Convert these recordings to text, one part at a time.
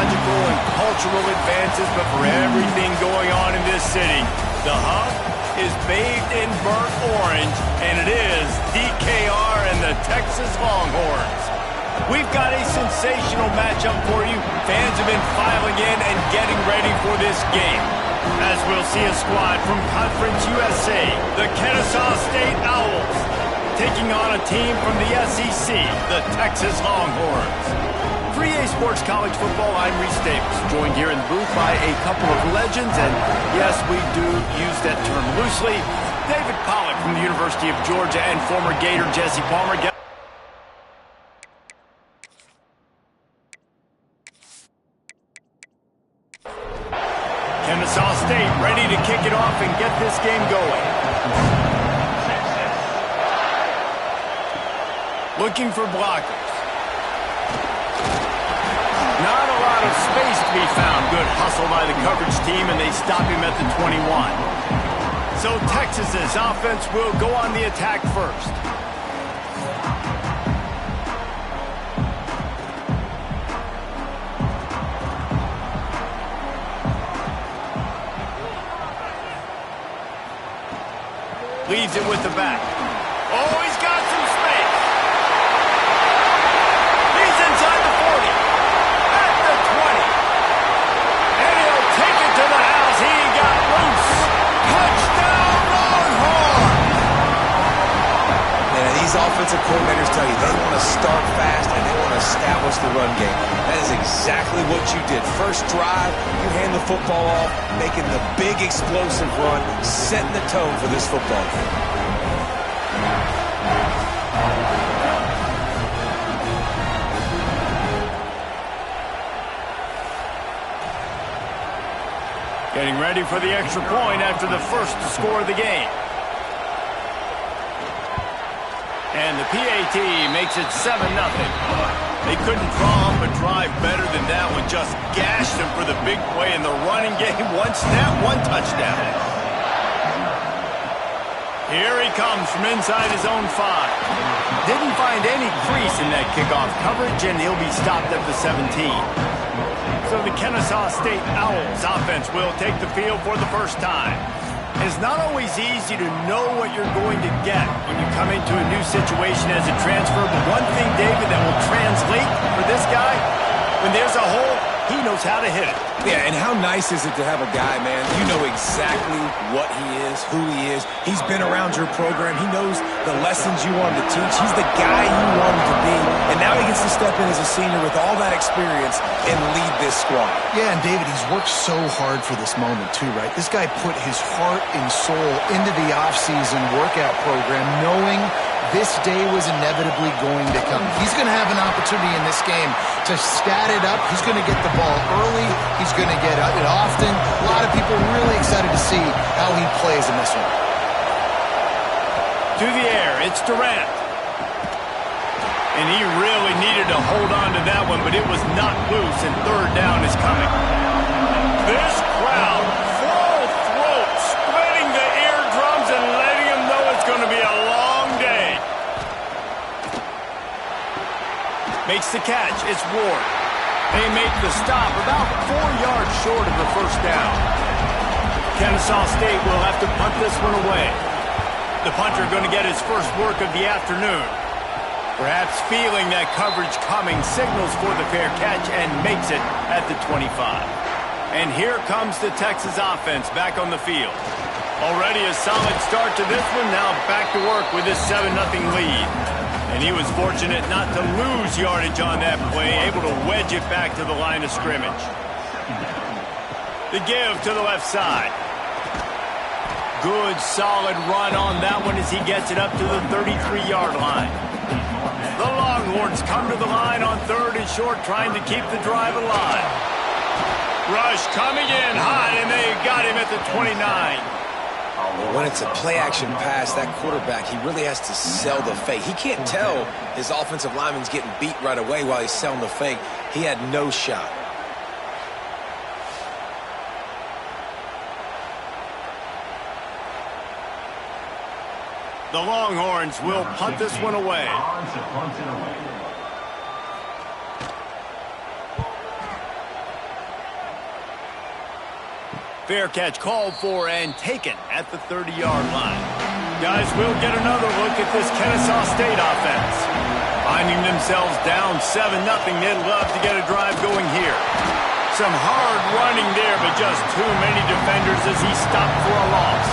technological and cultural advances, but for everything going on in this city, the hub is bathed in burnt orange, and it is DKR and the Texas Longhorns. We've got a sensational matchup for you. Fans have been filing in and getting ready for this game, as we'll see a squad from Conference USA, the Kennesaw State Owls, taking on a team from the SEC, the Texas Longhorns. For EA Sports College Football, I'm Reese Davis, joined here in the booth by a couple of legends, and yes, we do use that term loosely. David Pollack from the University of Georgia and former Gator Jesse Palmer. Kennesaw State ready to kick it off and get this game going. Looking for blockers. Not a lot of space to be found. Good hustle by the coverage team, and they stop him at the 21. So Texas's offense will go on the attack first. Leads it with the back. Oh, he's got some space. He's inside the 40. At the 20. And he'll take it to the house. He got loose. Touchdown, Longhorns! Yeah, these offensive coordinators tell you they want to start fast and they want to establish the run game. That is exactly what you did. First drive, you hand the football off, making the big explosive run, setting the tone for this football game. Getting ready for the extra point after the first score of the game. And the PAT makes it 7-0. They couldn't draw up a drive better than that one. Just gashed him for the big play in the running game. One snap, one touchdown. Here he comes from inside his own 5. Didn't find any crease in that kickoff coverage, and he'll be stopped at the 17. So the Kennesaw State Owls offense will take the field for the first time. It's not always easy to know what you're going to get when you come into a new situation as a transfer, but one thing, David, that will translate for this guy, when there's a hole, he knows how to hit it. Yeah, and how nice is it to have a guy, man, you know exactly what he is, who he is. He's been around your program. He knows the lessons you want him to teach. He's the guy you want him to be. And now he gets to step in as a senior with all that experience and lead this squad. Yeah, and David, he's worked so hard for this moment too, right? This guy put his heart and soul into the offseason workout program knowing this day was inevitably going to come. He's going to have an opportunity in this game to stat it up. He's going to get the ball early. He's going to get it often. A lot of people really excited to see how he plays in this one. To the air, it's Durant. And he really needed to hold on to that one, but it was not loose, and third down is coming. This crowd, full throat, splitting the eardrums and letting them know it's going to be a long day. Makes the catch. It's Ward. They make the stop about 4 yards short of the first down. Kennesaw State will have to punt this one away. The punter going to get his first work of the afternoon. Perhaps feeling that coverage coming, signals for the fair catch and makes it at the 25. And here comes the Texas offense back on the field. Already a solid start to this one, now back to work with his 7-0 lead. And he was fortunate not to lose yardage on that play, able to wedge it back to the line of scrimmage. The give to the left side. Good, solid run on that one as he gets it up to the 33-yard line. The Longhorns come to the line on 3rd and short, trying to keep the drive alive. Rush coming in high, and they got him at the 29. When it's a play-action pass, that quarterback, he really has to sell the fake. He can't tell his offensive lineman's getting beat right away while he's selling the fake. He had no shot. The Longhorns will punt this one away. Fair catch called for and taken at the 30-yard line. Guys, we'll get another look at this Kennesaw State offense. Finding themselves down 7-0, they'd love to get a drive going here. Some hard running there, but just too many defenders as he stopped for a loss.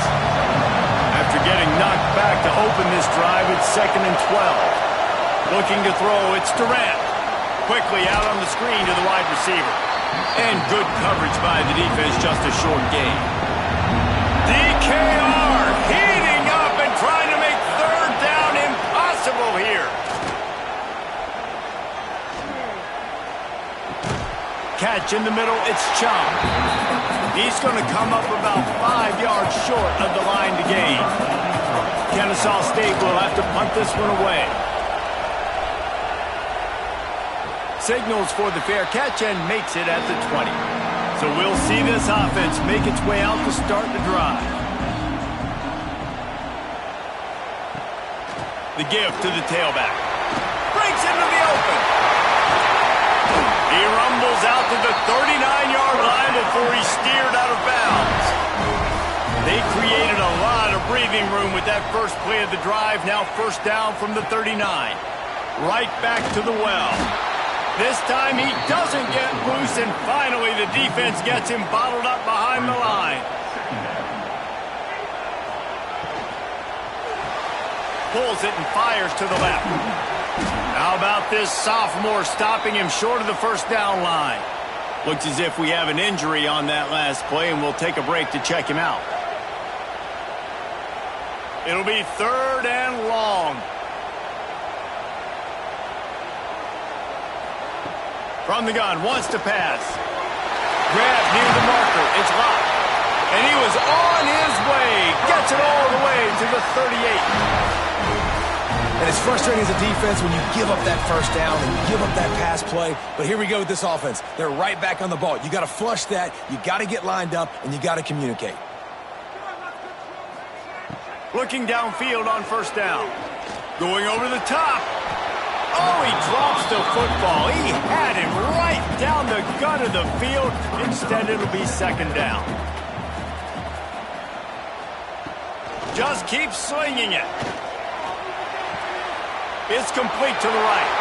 After getting knocked back to open this drive, it's 2nd and 12. Looking to throw, it's Durant. Quickly out on the screen to the wide receiver. And good coverage by the defense, just a short gain. DKR heating up and trying to make 3rd down impossible here. Catch in the middle, it's Chum. He's going to come up about 5 yards short of the line to gain. Kennesaw State will have to punt this one away. Signals for the fair catch and makes it at the 20. So we'll see this offense make its way out to start the drive. The give to the tailback. Breaks into the open. He rumbles out to the 39-yard line before he's steered out of bounds. They created a lot of breathing room with that first play of the drive. Now 1st down from the 39. Right back to the well. This time he doesn't get loose, and finally the defense gets him bottled up behind the line. Pulls it and fires to the left. How about this sophomore stopping him short of the 1st down line? Looks as if we have an injury on that last play, and we'll take a break to check him out. It'll be 3rd and long. From the gun, wants to pass. Grab near the marker, it's locked. And he was on his way. Gets it all the way to the 38. And it's frustrating as a defense when you give up that 1st down and you give up that pass play. But here we go with this offense. They're right back on the ball. You got to flush that, you got to get lined up, and you got to communicate. Looking downfield on 1st down. Going over the top. Oh, he drops the football. He had him right down the gut of the field. Instead, it'll be 2nd down. Just keep slinging it. It's complete to the right.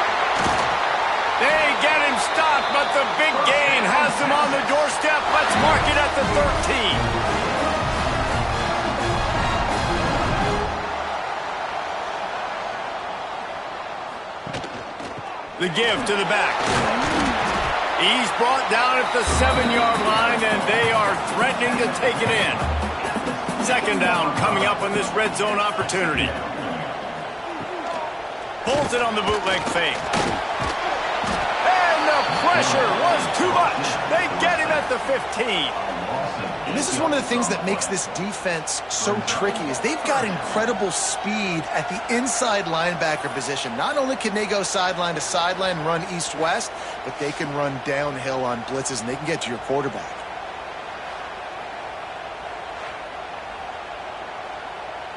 They get him stopped, but the big gain has them on the doorstep. Let's mark it at the 13. The give to the back. He's brought down at the 7-yard line, and they are threatening to take it in. 2nd down coming up on this red zone opportunity. Pulls it on the bootleg fake. And the pressure was too much. They get him at the 15. And this is one of the things that makes this defense so tricky is they've got incredible speed at the inside linebacker position. Not only can they go sideline to sideline and run east-west, but they can run downhill on blitzes, and they can get to your quarterback.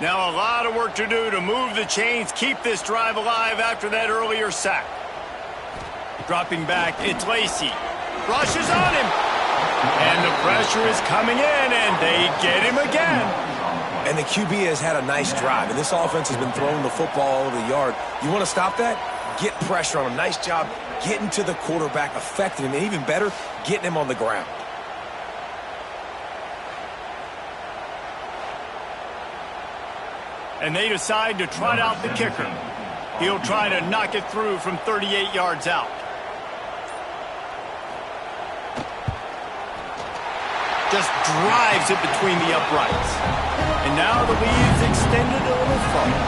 Now a lot of work to do to move the chains, keep this drive alive after that earlier sack. Dropping back, it's Lacey. Rushes on him. And the pressure is coming in, and they get him again. And the QB has had a nice drive, and this offense has been throwing the football all over the yard. You want to stop that? Get pressure on him. Nice job getting to the quarterback, affecting him, and even better, getting him on the ground. And they decide to trot out the kicker. He'll try to knock it through from 38 yards out. Just drives it between the uprights. And now the lead's extended a little further.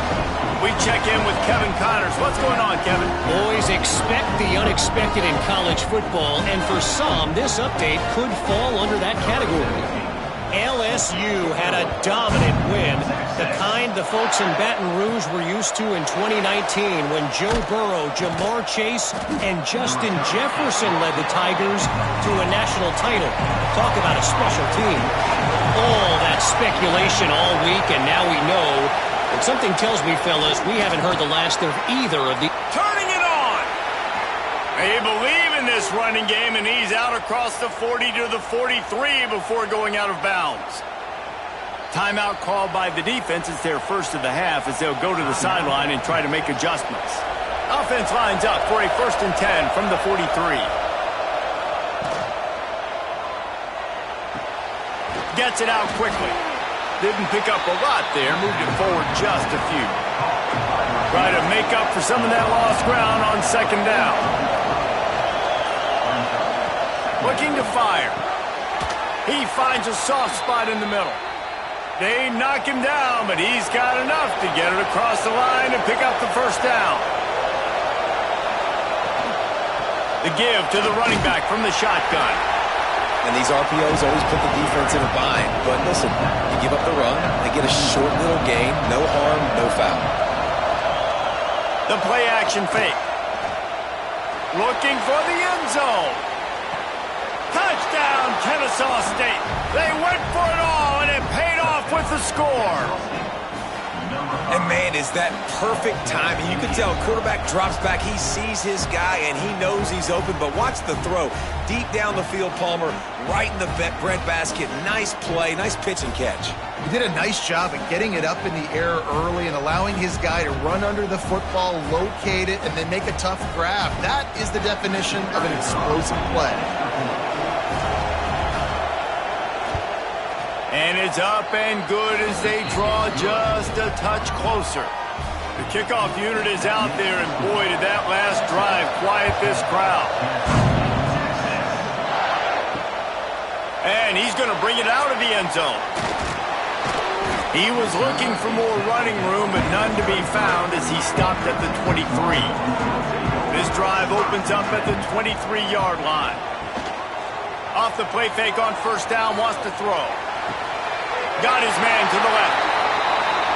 We check in with Kevin Connors. What's going on, Kevin? Boys, expect the unexpected in college football, and for some, this update could fall under that category. LSU had a dominant win, the kind the folks in Baton Rouge were used to in 2019 when Joe Burrow, Jamar Chase, and Justin Jefferson led the Tigers to a national title. Talk about a special team. All that speculation all week, and now we know. And something tells me, fellas, we haven't heard the last of either of the... Turning it on! They believe in this running game, and he's out across the 40 to the 43 before going out of bounds. Timeout called by the defense. It's their first of the half as they'll go to the sideline and try to make adjustments. Offense lines up for a 1st and 10 from the 43. Gets it out quickly. Didn't pick up a lot there. Moved it forward just a few. Try to make up for some of that lost ground on 2nd down. Looking to fire. He finds a soft spot in the middle. They knock him down, but he's got enough to get it across the line and pick up the 1st down. The give to the running back from the shotgun. And these RPOs always put the defense in a bind. But listen, you give up the run, they get a short little gain, no harm, no foul. The play action fake. Looking for the end zone. Touchdown, Kennesaw State. They went for it all, and it paid off with the score. And, man, is that perfect timing. You can tell quarterback drops back. He sees his guy, and he knows he's open. But watch the throw. Deep down the field, Palmer, right in the breadbasket. Nice play, nice pitch and catch. He did a nice job of getting it up in the air early and allowing his guy to run under the football, locate it, and then make a tough grab. That is the definition of an explosive play. And it's up and good as they draw just a touch closer. The kickoff unit is out there, and boy, did that last drive quiet this crowd. And he's going to bring it out of the end zone. He was looking for more running room, but none to be found as he stopped at the 23. This drive opens up at the 23-yard line. Off the play fake on 1st down, wants to throw. Got his man to the left.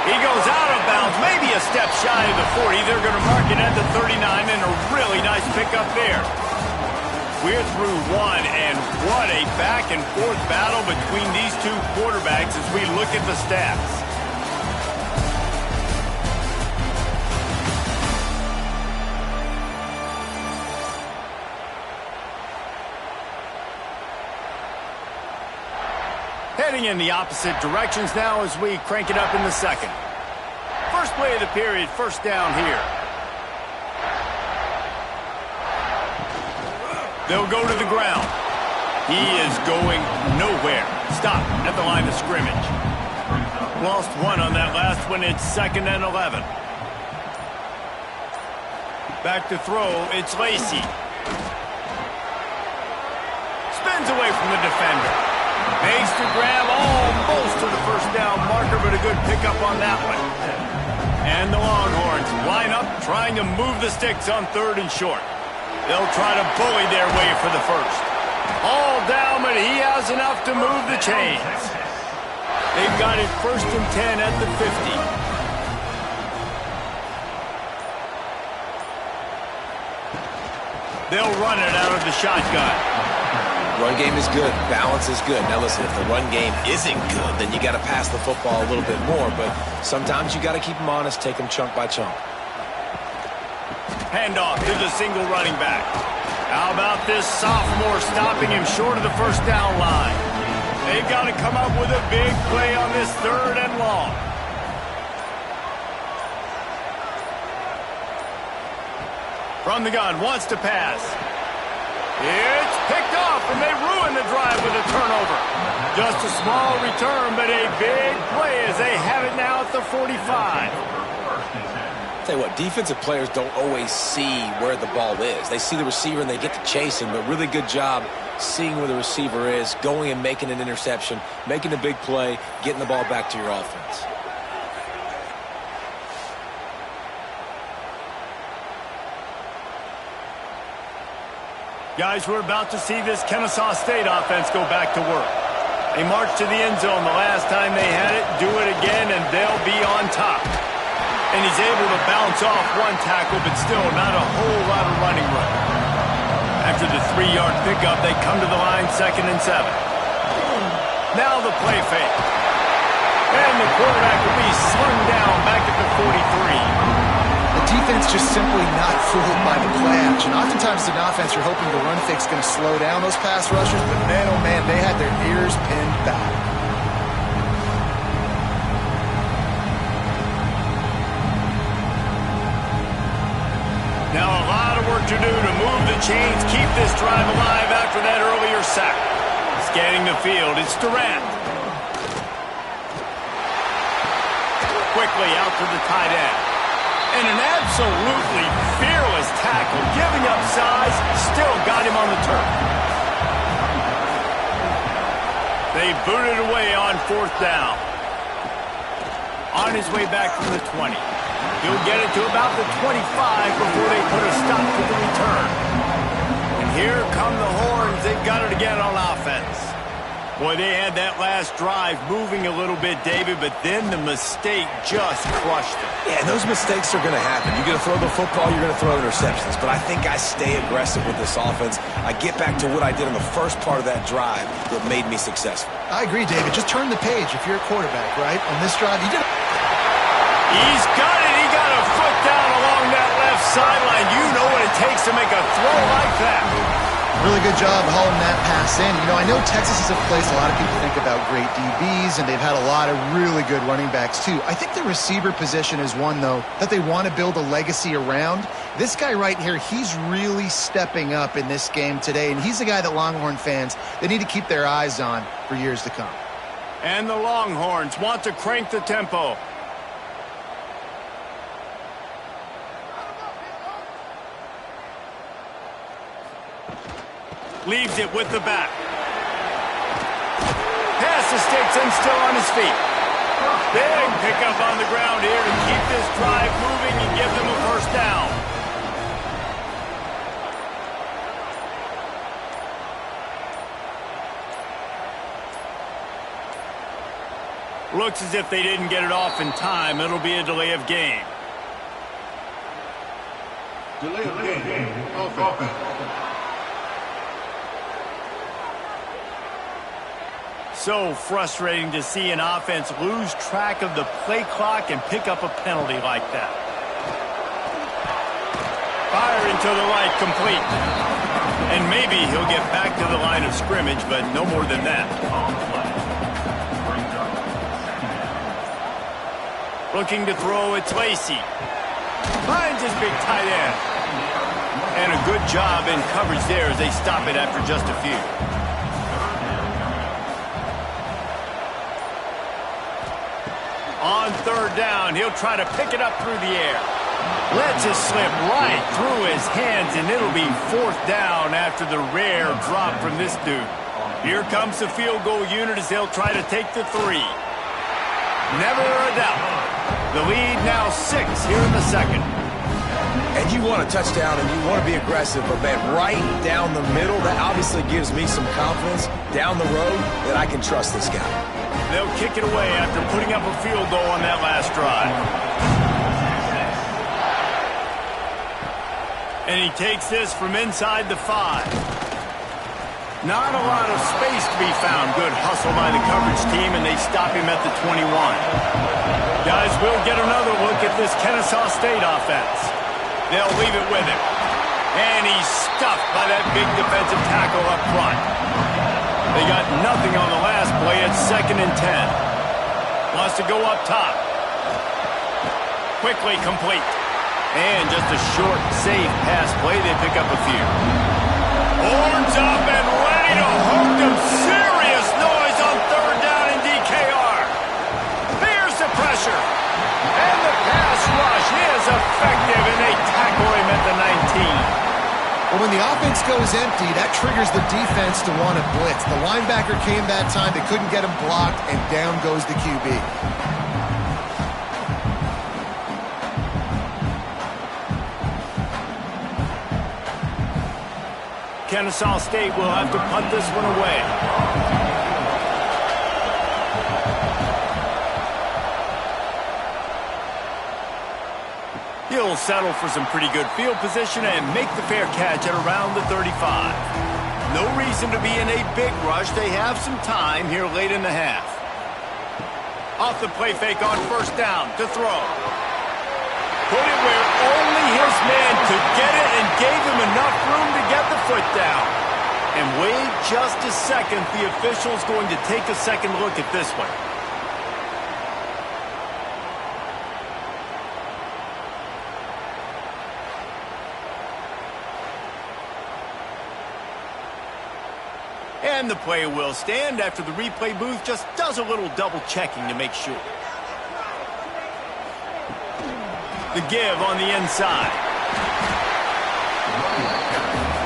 He goes out of bounds, maybe a step shy of the 40. They're going to mark it at the 39, and a really nice pickup there. We're through one, and what a back-and-forth battle between these two quarterbacks as we look at the stats. Heading in the opposite directions now as we crank it up in the 2nd. First play of the period, 1st down here. They'll go to the ground. He is going nowhere. Stop at the line of scrimmage. Lost one on that last one. It's 2nd and 11. Back to throw. It's Lacey. Spins away from the defender. Makes the grab almost to the 1st down marker, but a good pickup on that one. And the Longhorns line up, trying to move the sticks on 3rd and short. They'll try to bully their way for the 1st. All down, but he has enough to move the chains. They've got it 1st and 10 at the 50. They'll run it out of the shotgun. Run game is good. Balance is good. Now, listen, if the run game isn't good, then you got to pass the football a little bit more. But sometimes you got to keep them honest, take them chunk by chunk. Handoff to the single running back. How about this sophomore stopping him short of the 1st down line? They've got to come up with a big play on this 3rd and long. From the gun, wants to pass. It's picked off, and they ruin the drive with a turnover. Just a small return, but a big play as they have it now at the 45. Tell you what, defensive players don't always see where the ball is. They see the receiver and they get to chase him, but really good job seeing where the receiver is, going and making an interception, making a big play, getting the ball back to your offense. Guys, we're about to see this Kennesaw State offense go back to work. They marched to the end zone the last time they had it, do it again, and they'll be on top. And he's able to bounce off one tackle, but still not a whole lot of running room. After the 3-yard pickup, they come to the line 2nd and 7. Now the play fake. And the quarterback will be slung down back at the 43. The defense defense just simply not fooled by the play action. Oftentimes, as an offense, you're hoping the run fake's going to slow down those pass rushers, but man, oh man, they had their ears pinned back. Now a lot of work to do to move the chains, keep this drive alive after that earlier sack. Scanning the field, it's Durant. Quickly out to the tight end. And an absolutely fearless tackle, giving up size, still got him on the turf. They booted away on 4th down. On his way back from the 20. He'll get it to about the 25 before they put a stop to the return. And here come the horns. They've got it again on offense. Boy, they had that last drive moving a little bit, David, but then the mistake just crushed them. Yeah, and those mistakes are going to happen. You're going to throw the football, you're going to throw interceptions. But I think I stay aggressive with this offense. I get back to what I did in the first part of that drive that made me successful. I agree, David. Just turn the page if you're a quarterback, right? On this drive, you did. He's got it. He got a foot down along that left sideline. You know what it takes to make a throw like that. Really good job hauling that pass in. You know, I know Texas is a place a lot of people think about great DBs, and they've had a lot of really good running backs, too. I think the receiver position is one, though, that they want to build a legacy around. This guy right here, he's really stepping up in this game today, and he's the guy that Longhorn fans, they need to keep their eyes on for years to come. And the Longhorns want to crank the tempo. Leaves it with the back. Pass escapes him, still on his feet. Big pickup on the ground here to keep this drive moving and give them a first down. Looks as if they didn't get it off in time. It'll be a delay of game. Delay of game. Offense. So frustrating to see an offense lose track of the play clock and pick up a penalty like that. Fire into the right, complete. And maybe he'll get back to the line of scrimmage, but no more than that. Looking to throw, it's Lacey. Finds his big tight end. And a good job in coverage there as they stop it after just a few. On 3rd down, he'll try to pick it up through the air. Lets it slip right through his hands, and it'll be 4th down after the rare drop from this dude. Here comes the field goal unit as they'll try to take the 3. Never a doubt. The lead now 6 here in the second. And you want a touchdown and you want to be aggressive, but man, right down the middle, that obviously gives me some confidence down the road that I can trust this guy. They'll kick it away after putting up a field goal on that last drive. And he takes this from inside the 5. Not a lot of space to be found. Good hustle by the coverage team, and they stop him at the 21. Guys, we'll get another look at this Kennesaw State offense. They'll leave it with him. And he's stuffed by that big defensive tackle up front. They got nothing on the last play. It's 2nd and 10. Wants to go up top. Quickly complete. And just a short, safe pass play. They pick up a few. Horns up and ready to hook them. Serious noise on 3rd down in DKR. There's the pressure. And the pass rush is effective, and they tackle him at the 19. Well, when the offense goes empty, that triggers the defense to want to blitz. The linebacker came that time. They couldn't get him blocked, and down goes the QB. Kennesaw State will have to punt this one away. He'll settle for some pretty good field position and make the fair catch at around the 35. No reason to be in a big rush. They have some time here late in the half. Off the play fake on 1st down to throw. Put it where only Could get it and gave him enough room to get the foot down. And wait just a second. The official's going to take a second look at this one. And the play will stand after the replay booth just does a little double checking to make sure. The give on the inside.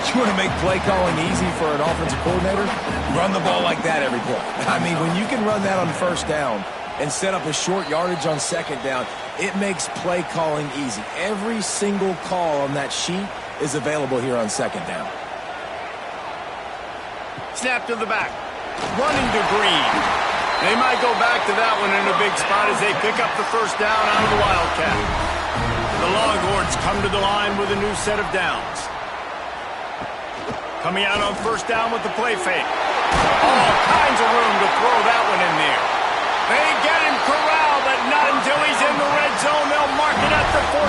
You want to make play calling easy for an offensive coordinator? Run the ball like that every play. I mean, when you can run that on first down and set up a short yardage on second down, it makes play calling easy. Every single call on that sheet is available here on second down. Snap to the back. Running to Green. They might go back to that one in a big spot as they pick up the first down out of the Wildcat. The Longhorns come to the line with a new set of downs. Coming out on first down with the play fake. All kinds of room to throw that one in there. They get him corralled, but not until he's in the red zone. They'll mark it at the 14.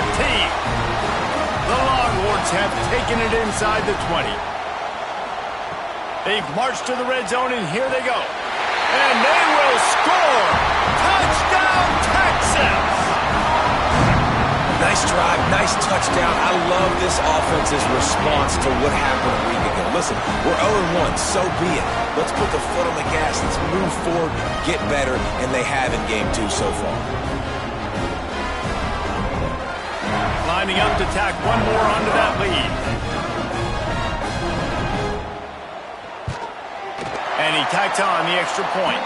The Longhorns have taken it inside the 20. They've marched to the red zone, and here they go. And they will score! Touchdown, Texas! Nice drive, nice touchdown. I love this offense's response to what happened a week ago. Listen, we're 0-1, so be it. Let's put the foot on the gas. Let's move forward, get better, and they have in game 2 so far. Lining up to tack one more onto that lead. And he tacked on the extra point.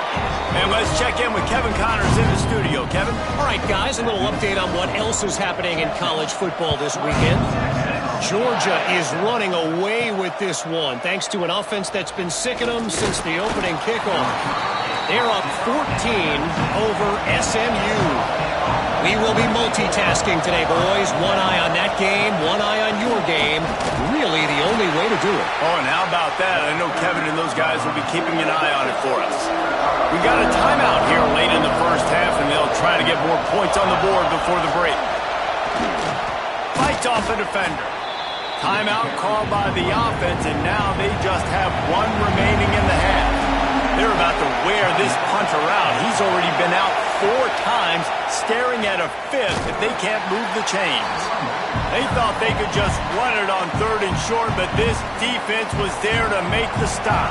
And let's check in with Kevin Connors in the studio. Kevin? All right, guys, a little update on what else is happening in college football this weekend. Georgia is running away with this one, thanks to an offense that's been sicking them since the opening kickoff. They're up 14 over SMU. We will be multitasking today, boys. One eye on that game, one eye on your game. Really the only way to do it. Oh, and how about that? I know Kevin and those guys will be keeping an eye on it for us. We got a timeout here late in the first half, and they'll try to get more points on the board before the break. Fights off a defender. Timeout called by the offense, and now they just have one remaining in the half. They're about to wear this punter out. He's already been out 4 times, staring at a 5th if they can't move the chains. They thought they could just run it on 3rd and short, but this defense was there to make the stop.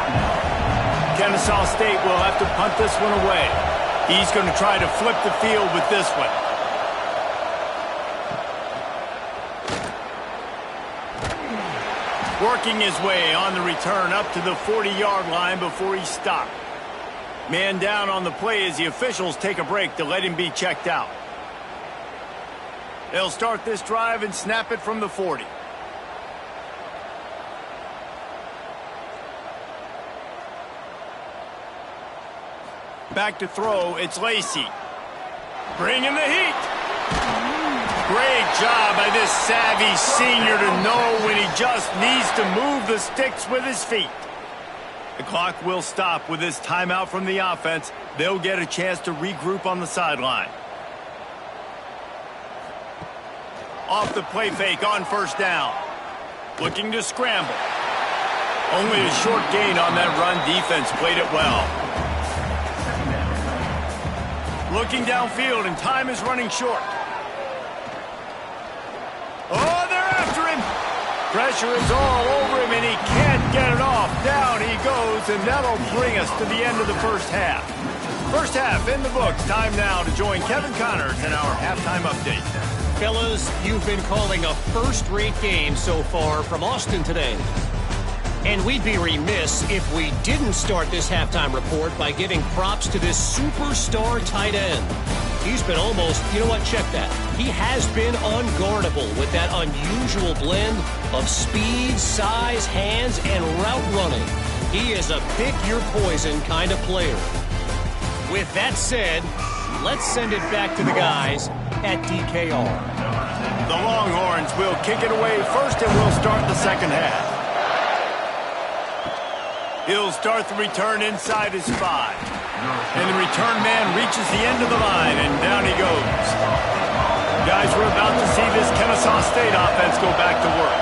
Kennesaw State will have to punt this one away. He's going to try to flip the field with this one. Working his way on the return up to the 40-yard line before he stopped. Man down on the play as the officials take a break to let him be checked out. They'll start this drive and snap it from the 40. Back to throw, it's Lacey. Bringing the heat. Great job by this savvy senior to know when he just needs to move the sticks with his feet. The clock will stop with this timeout from the offense. They'll get a chance to regroup on the sideline. Off the play fake on first down. Looking to scramble. Only a short gain on that run. Defense played it well. Looking downfield, and time is running short. Oh, they're after him. Pressure is all over him, and he can't get it off. Down he goes, and that'll bring us to the end of the first half. First half in the books. Time now to join Kevin Connors in our halftime update. Fellas, you've been calling a first-rate game so far from Austin today. And we'd be remiss if we didn't start this halftime report by giving props to this superstar tight end. He's been almost, you know what, check that. He has been unguardable with that unusual blend of speed, size, hands, and route running. He is a pick-your-poison kind of player. With that said, let's send it back to the guys at DKR. The Longhorns will kick it away first, and we'll start the second half. He'll start the return inside his 5. And the return man reaches the end of the line, and down he goes. Guys, we're about to see this Kennesaw Kennesaw State offense go back to work.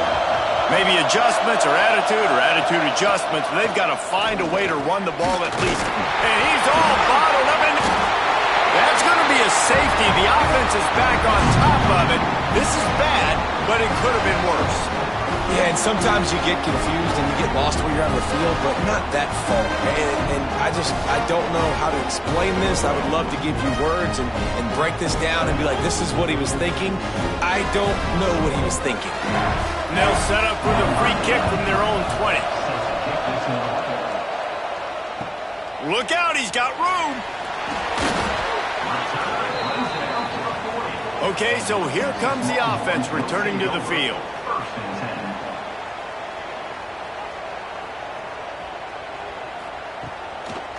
Maybe adjustments or attitude adjustments, but they've got to find a way to run the ball at least. And he's all bottled up. And that's going to be a safety. The offense is back on top of it. This is bad, but it could have been worse. Yeah, and sometimes you get confused and you get lost where you're on the field, but not that far. And I don't know how to explain this. I would love to give you words and break this down and be like, this is what he was thinking. I don't know what he was thinking. And they'll set up with a free kick from their own 20. Look out, he's got room. Okay, so here comes the offense returning to the field.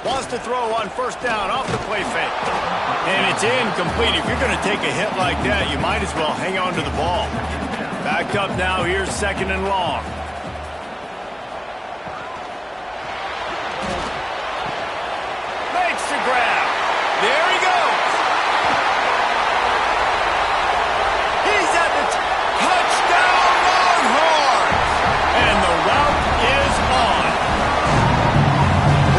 Wants to throw on first down off the play fake. And it's incomplete. If you're going to take a hit like that, you might as well hang on to the ball. Back up now. Here's second and long. Makes the grab. There he goes. He's at the touchdown Longhorns. And the route is on.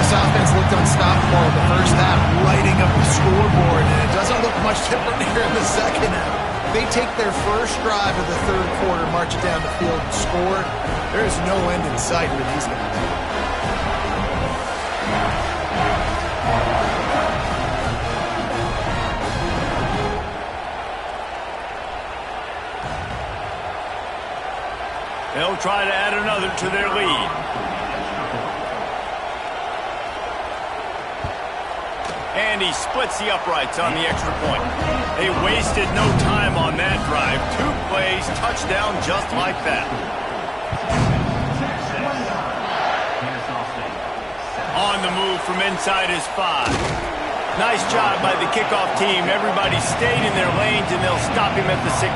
This offense looked unstoppable in the first half, lighting up the scoreboard, and it doesn't look much different here in the second half. They take their first drive of the third quarter, march it down the field, and score. There is no end in sight for these guys. They'll try to add another to their lead. And he splits the uprights on the extra point. They wasted no time on that drive. 2 plays, touchdown just like that. On the move from inside his 5. Nice job by the kickoff team. Everybody stayed in their lanes, and they'll stop him at the 16.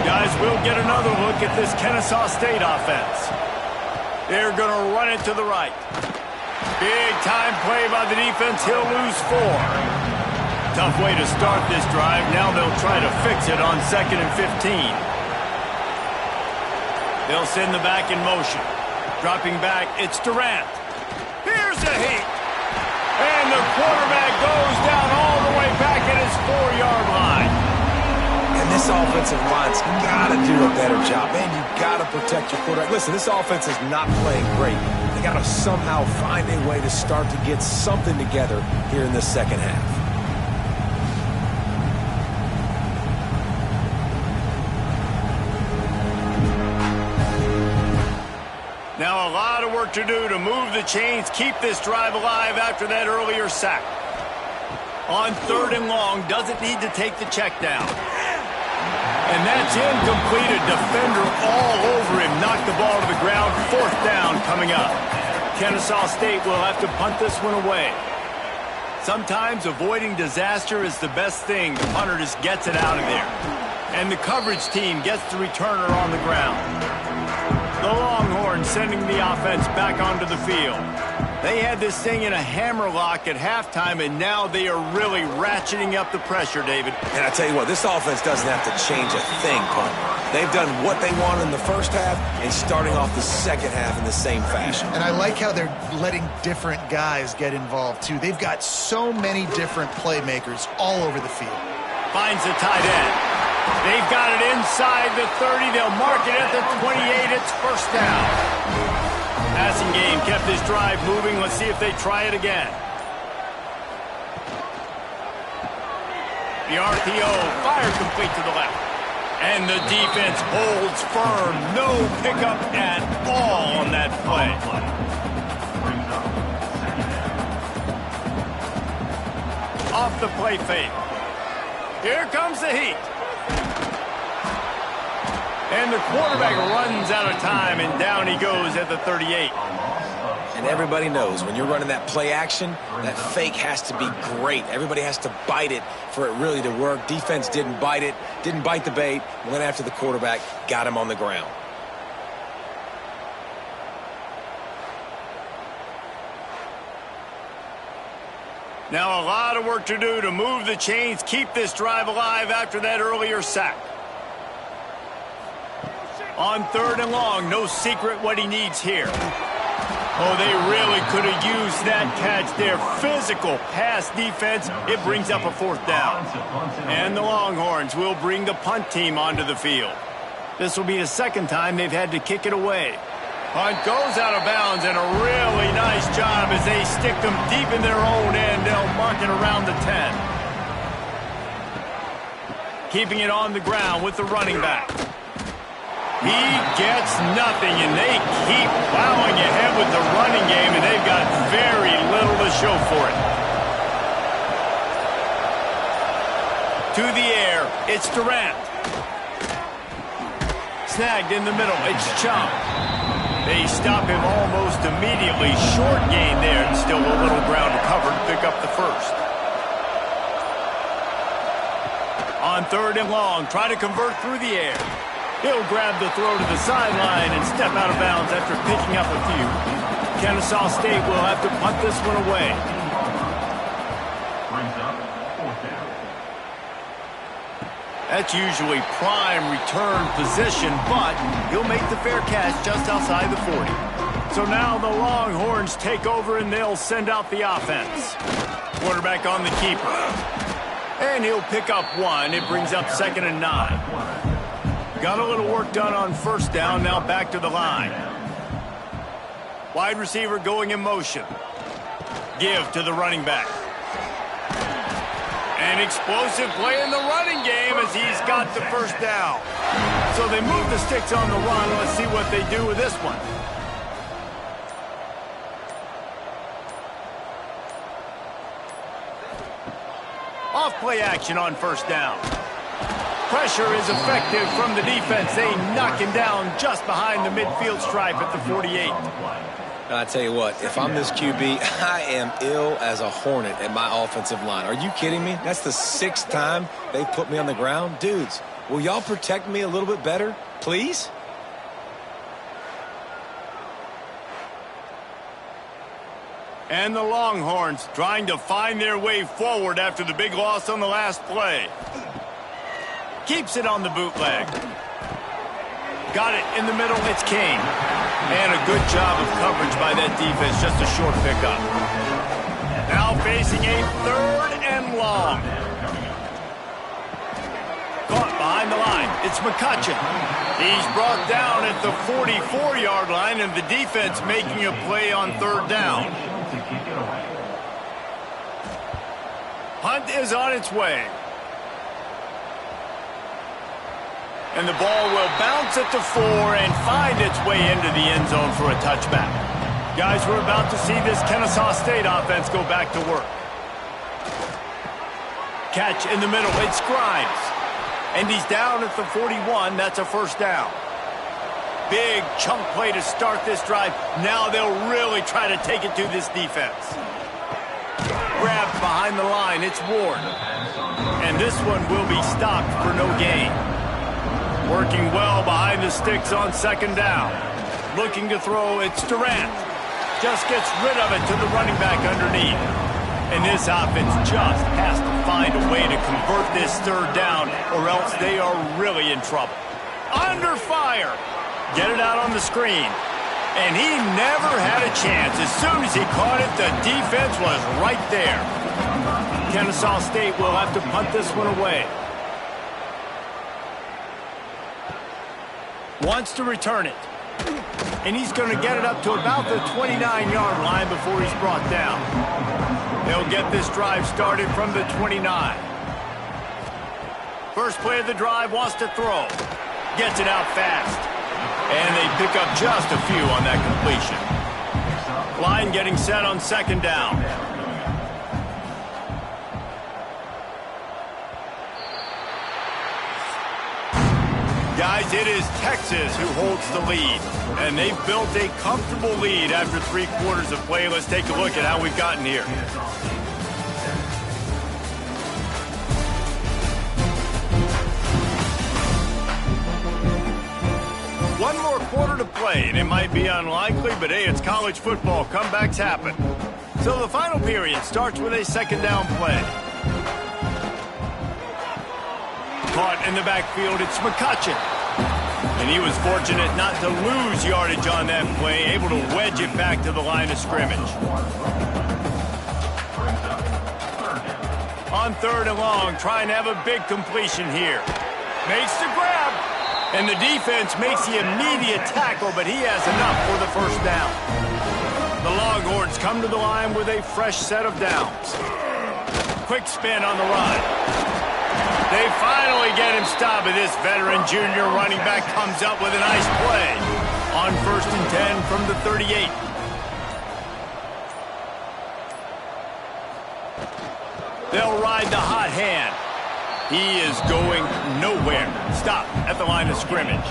Guys, we'll get another look at this Kennesaw State offense. They're going to run it to the right. Big time play by the defense. He'll lose 4. Tough way to start this drive. Now they'll try to fix it on 2nd and 15. They'll send the back in motion. Dropping back, it's Durant. Here's a heat. And the quarterback goes down all the way back at his 4-yard line. And this offensive line's got to do a better job. Man, you got to protect your quarterback. Listen, this offense is not playing great. They got to somehow find a way to start to get something together here in the second half. Now a lot of work to do to move the chains, keep this drive alive after that earlier sack. On 3rd and long, doesn't need to take the check down. And that's incomplete. A defender all over him. Knocked the ball to the ground. 4th down coming up. Kennesaw State will have to punt this one away. Sometimes avoiding disaster is the best thing. The punter just gets it out of there. And the coverage team gets the returner on the ground. The Longhorns sending the offense back onto the field. They had this thing in a hammerlock at halftime, and now they are really ratcheting up the pressure, David. And I tell you what, this offense doesn't have to change a thing, Carl. They've done what they wanted in the first half and starting off the second half in the same fashion. And I like how they're letting different guys get involved, too. They've got so many different playmakers all over the field. Finds the tight end. They've got it inside the 30. They'll mark it at the 28. It's first down. Passing game kept this drive moving. Let's see if they try it again. The RPO fired complete to the left. And the defense holds firm. No pickup at all on that play. Off the play fake. Here comes the heat. And the quarterback runs out of time, and down he goes at the 38. And everybody knows when you're running that play action, that fake has to be great. Everybody has to bite it for it really to work. Defense didn't bite it, didn't bite the bait, went after the quarterback, got him on the ground. Now a lot of work to do to move the chains, keep this drive alive after that earlier sack. On 3rd and long, no secret what he needs here. Oh, they really could have used that catch there. Physical pass defense. It brings up a 4th down. And the Longhorns will bring the punt team onto the field. This will be the 2nd time they've had to kick it away. Punt goes out of bounds, and a really nice job as they stick them deep in their own end. They'll mark it around the 10. Keeping it on the ground with the running back. He gets nothing, and they keep plowing ahead with the running game, and they've got very little to show for it. To the air, it's Durant. Snagged in the middle, it's Chum. They stop him almost immediately. Short gain there, and still a little ground to cover to pick up the 1st. On 3rd and long, try to convert through the air. He'll grab the throw to the sideline and step out of bounds after picking up a few. Kennesaw State will have to punt this one away. That's usually prime return position, but he'll make the fair catch just outside the 40. So now the Longhorns take over and they'll send out the offense. Quarterback on the keeper. And he'll pick up 1. It brings up 2nd and 9. Got a little work done on 1st down, now back to the line. Wide receiver going in motion. Give to the running back. An explosive play in the running game as he's got the 1st down. So they move the sticks on the run. Let's see what they do with this one. Off play action on 1st down. Pressure is effective from the defense. They knock him down just behind the midfield stripe at the 48. I tell you what, if I'm this QB, I am ill as a hornet at my offensive line. Are you kidding me? That's the 6th time they've put me on the ground. Dudes, will y'all protect me a little bit better, please? And the Longhorns trying to find their way forward after the big loss on the last play. Keeps it on the bootleg. Got it in the middle, it's King. And a good job of coverage by that defense, just a short pickup. Now facing a 3rd and long. Caught behind the line, it's McCutcheon. He's brought down at the 44-yard line, and the defense making a play on 3rd down. Punt is on its way. And the ball will bounce at the 4 and find its way into the end zone for a touchback. Guys, we're about to see this Kennesaw State offense go back to work. Catch in the middle, it's Grimes. And he's down at the 41, that's a 1st down. Big chunk play to start this drive. Now they'll really try to take it to this defense. Grabbed behind the line, it's Ward. And this one will be stopped for no gain. Working well behind the sticks on 2nd down. Looking to throw, it's Durant. Just gets rid of it to the running back underneath. And this offense just has to find a way to convert this 3rd down, or else they are really in trouble. Under fire. Get it out on the screen. And he never had a chance. As soon as he caught it, the defense was right there. Kennesaw State will have to punt this one away. Wants to return it. And he's going to get it up to about the 29-yard line before he's brought down. They'll get this drive started from the 29. First play of the drive, wants to throw. Gets it out fast. And they pick up just a few on that completion. Line getting set on 2nd down. Guys, it is Texas who holds the lead, and they've built a comfortable lead after 3 quarters of play. Let's take a look at how we've gotten here. One more quarter to play, and it might be unlikely, but hey, it's college football. Comebacks happen. So the final period starts with a 2nd down play. Caught in the backfield, it's McCutcheon. And he was fortunate not to lose yardage on that play, able to wedge it back to the line of scrimmage. On 3rd and long, trying to have a big completion here. Makes the grab. And the defense makes the immediate tackle, but he has enough for the first down. The Longhorns come to the line with a fresh set of downs. Quick spin on the run. They finally get him stopped, but this veteran junior running back comes up with a nice play. On 1st and 10 from the 38. They'll ride the hot hand. He is going nowhere. Stop at the line of scrimmage.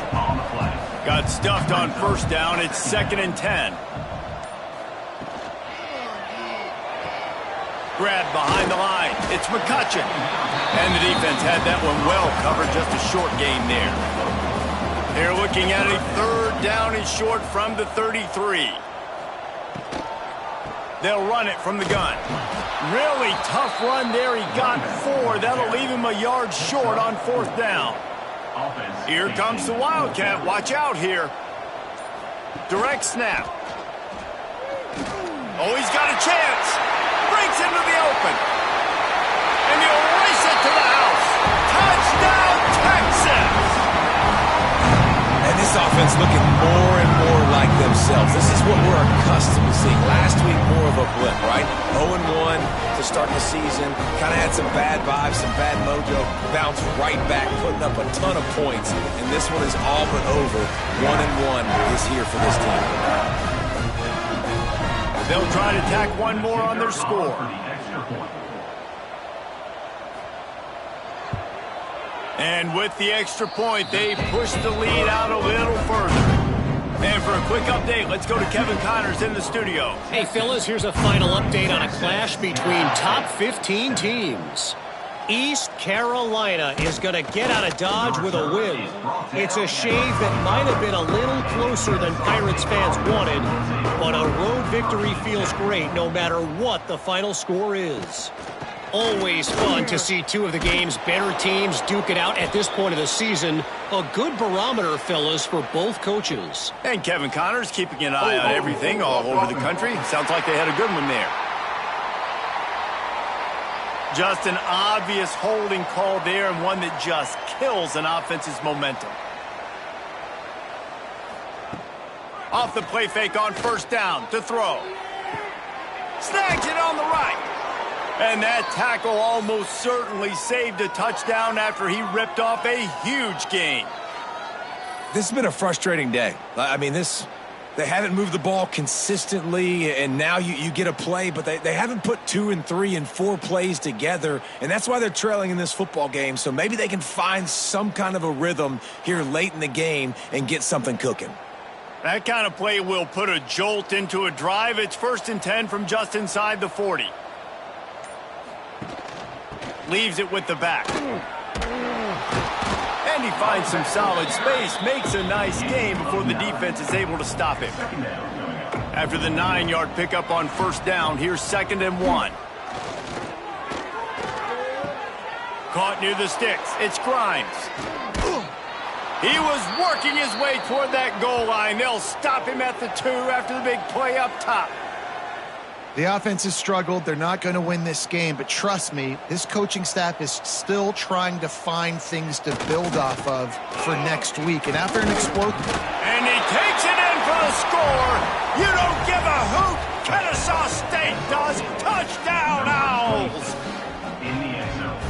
Got stuffed on 1st down. It's 2nd and 10. Grab behind the line. It's McCutcheon. And the defense had that one well covered. Just a short gain there. They're looking at a 3rd down and short from the 33. They'll run it from the gun. Really tough run there. He got 4. That'll leave him a yard short on 4th down. Here comes the Wildcat. Watch out here. Direct snap. Oh, he's got a chance. Breaks into the open. And he'll race it to the house. Touchdown, Texas! And this offense looking more and more like themselves. This is what we're accustomed to seeing. Last week, more of a blip, right? 0-1 to start the season. Kind of had some bad vibes, some bad mojo. Bounced right back, putting up a ton of points. And this one is all but over. 1-1 is here for this team. They'll try to tack one more on their score. And with the extra point, they push the lead out a little further. And for a quick update, let's go to Kevin Connors in the studio. Hey, fellas, here's a final update on a clash between top 15 teams. East Carolina is going to get out of Dodge with a win. It's a shave that might have been a little closer than Pirates fans wanted, but a road victory feels great no matter what the final score is. Always fun to see two of the game's better teams duke it out at this point of the season. A good barometer, fellas, for both coaches. And Kevin Connors keeping an eye on everything all over the country. Sounds like they had a good one there. Just an obvious holding call there, and one that just kills an offense's momentum. Off the play fake on 1st down to throw. Snags it on the right. And that tackle almost certainly saved a touchdown after he ripped off a huge gain. This has been a frustrating day. I mean, they haven't moved the ball consistently, and now you get a play, but they haven't put 2 and 3 and 4 plays together, and that's why they're trailing in this football game. So maybe they can find some kind of a rhythm here late in the game and get something cooking. That kind of play will put a jolt into a drive. It's 1st and 10 from just inside the 40. Leaves it with the back. And he finds some solid space, makes a nice gain before the defense is able to stop him. After the 9-yard pickup on 1st down, here's 2nd and 1. Caught near the sticks. It's Grimes. He was working his way toward that goal line. They'll stop him at the 2 after the big play up top. The offense has struggled. They're not going to win this game, but trust me, this coaching staff is still trying to find things to build off of for next week. And after an explosive... And he takes it in for the score. You don't give a hoot. Kennesaw State does. Touchdown, Owls.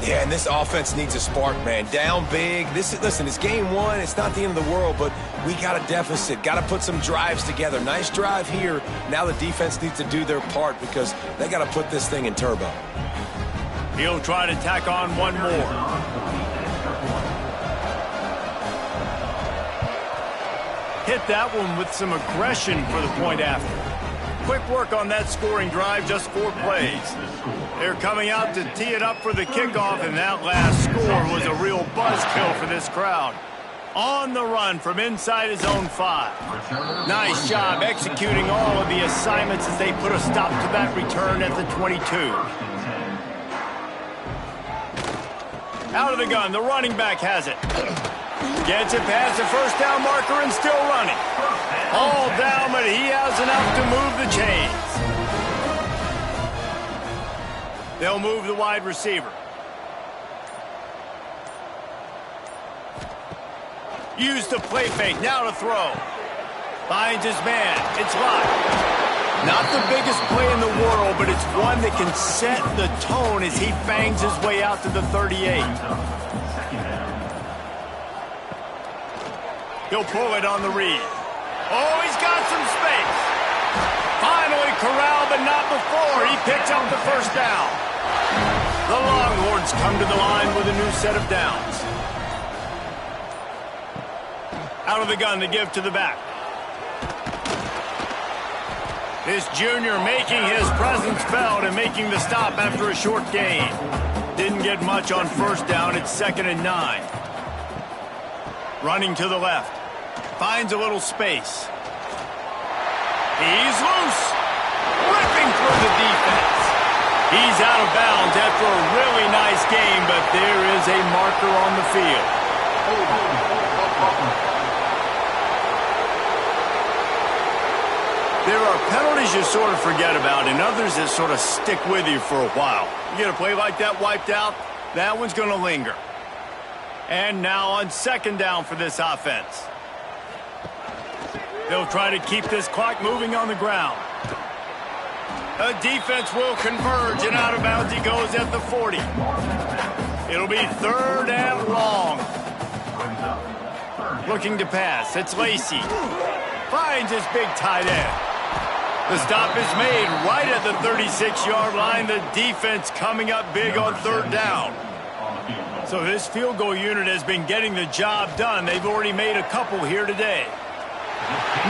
Yeah, and this offense needs a spark, man. Down big. Listen, it's game 1. It's not the end of the world, but we got a deficit. Got to put some drives together. Nice drive here. Now the defense needs to do their part because they got to put this thing in turbo. He'll try to tack on one more. Hit that one with some aggression for the point after. Quick work on that scoring drive, just 4 plays. They're coming out to tee it up for the kickoff, and that last score was a real buzzkill for this crowd. On the run from inside his own 5. Nice job executing all of the assignments as they put a stop to that return at the 22. Out of the gun, the running back has it. Gets it past the first down marker and still running. All down, but he has enough to move the chains. They'll move the wide receiver. Use the play fake, now to throw. Finds his man, it's locked. Not the biggest play in the world, but it's one that can set the tone as he bangs his way out to the 38. He'll pull it on the read. Oh, he's got some space. Finally corralled, but not before. He picks up the first down. The Longhorns come to the line with a new set of downs. Out of the gun to give to the back. This junior making his presence felt and making the stop after a short gain. Didn't get much on first down. It's 2nd and 9. Running to the left. Finds a little space. He's loose. Ripping through the defense. He's out of bounds after a really nice game, but there is a marker on the field. There are penalties you sort of forget about and others that sort of stick with you for a while. You get a play like that wiped out, that one's going to linger. And now on 2nd down for this offense. They'll try to keep this clock moving on the ground. The defense will converge, and out of bounds he goes at the 40. It'll be 3rd and long. Looking to pass, it's Lacey. Finds his big tight end. The stop is made right at the 36-yard line. The defense coming up big on 3rd down. So this field goal unit has been getting the job done. They've already made a couple here today.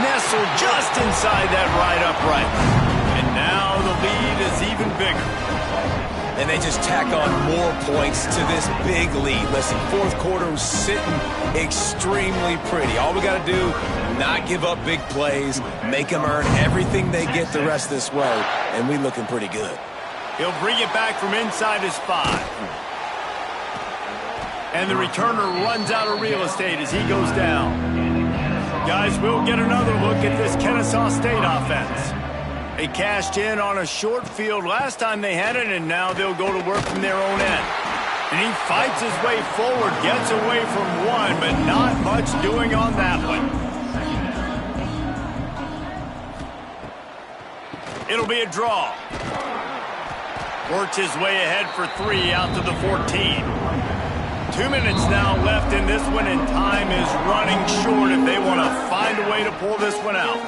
Nestled just inside that right upright. And now the lead is even bigger. And they just tack on more points to this big lead. Listen, 4th quarter was sitting extremely pretty. All we got to do, not give up big plays, make them earn everything they get the rest of this way, and we looking pretty good. He'll bring it back from inside his 5. And the returner runs out of real estate as he goes down. Guys, we'll get another look at this Kennesaw State offense. They cashed in on a short field last time they had it, and now they'll go to work from their own end. And he fights his way forward, gets away from one, but not much doing on that one. It'll be a draw. Works his way ahead for 3 out to the 14. 2 minutes now left in this one, and time is running short if they want to find a way to pull this one out.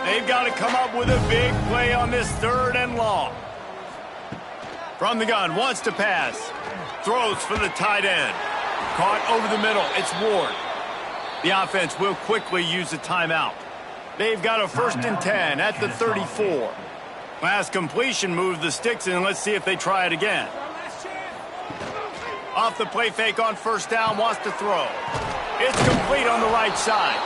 They've got to come up with a big play on this 3rd and long. From the gun, wants to pass. Throws for the tight end. Caught over the middle, it's Ward. The offense will quickly use a timeout. They've got a 1st and 10 at the 34. Last completion moved the sticks in. Let's see if they try it again. Off the play fake on 1st down, wants to throw. It's complete on the right side.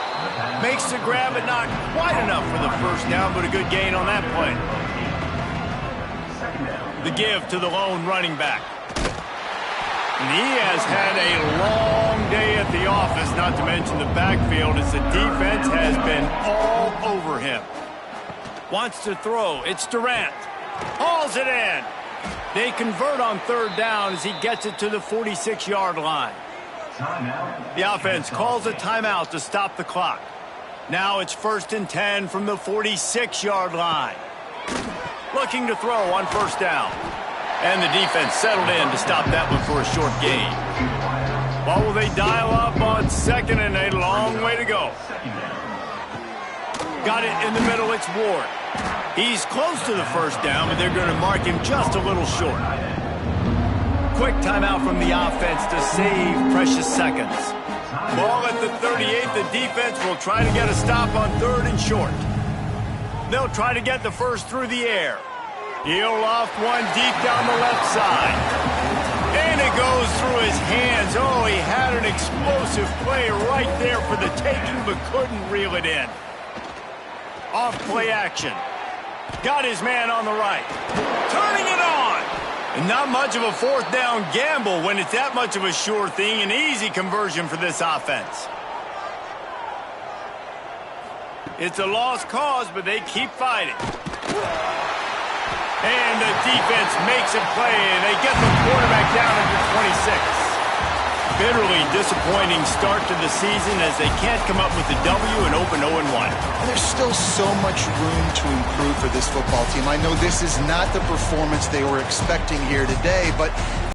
Makes the grab, but not quite enough for the 1st down, but a good gain on that play. The give to the lone running back. And he has had a long day at the office, not to mention the backfield, as the defense has been all over him. Wants to throw. It's Durant. Hauls it in. They convert on 3rd down as he gets it to the 46-yard line. The offense calls a timeout to stop the clock. Now it's 1st and 10 from the 46-yard line. Looking to throw on 1st down. And the defense settled in to stop that one for a short gain. What will they dial up on 2nd and a long way to go? Got it in the middle, it's Ward. He's close to the 1st down, but they're going to mark him just a little short. Quick timeout from the offense to save precious seconds. Ball at the 38, the defense will try to get a stop on 3rd and short. They'll try to get the 1st through the air. He'll loft one deep down the left side. And it goes through his hands. Oh, he had an explosive play right there for the taking, but couldn't reel it in. Off play action. Got his man on the right. Turning it on. And not much of a fourth down gamble when it's that much of a sure thing. An easy conversion for this offense. It's a lost cause, but they keep fighting. And the defense makes a play, and they get the quarterback down at the 26. Bitterly disappointing start to the season as they can't come up with the W and open 0-1. There's still so much room to improve for this football team. I know this is not the performance they were expecting here today, but